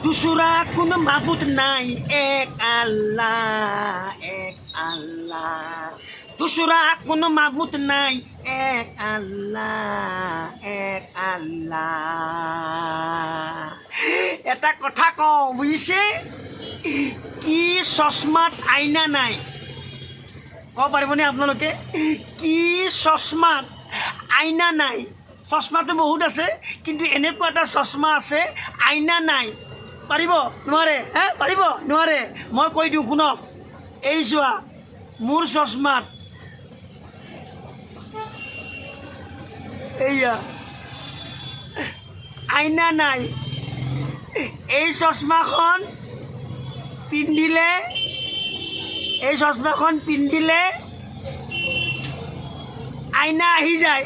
দুসরা কোনো মাবুদ নাই, এক আল্লাহ, এক আল্লাহ। দুসরা কোনো মাবুদ নাই, এক আল্লাহ, এক আল্লাহ। এটা কথা কওঁ বুজিছে, কি চশমাত আইনা নাই? ক'ব পাৰিবনে আপোনালোকে? কি চশমাত আইনা নাই? চশমাটো বহুত আছে, কিন্তু এনেকুৱা এটা চশমা আছে আইনা নাই। পাৰিব? নোৱাৰে? হে পাৰিব? নোৱাৰে? মই কৈ দিওঁ শুনক। এই চোৱা, মোৰ চশমাত এইয়া আইনা নাই। এই চশমাখন পিন্ধিলে, এই চশমাখন পিন্ধিলে আইনা আহি যায়।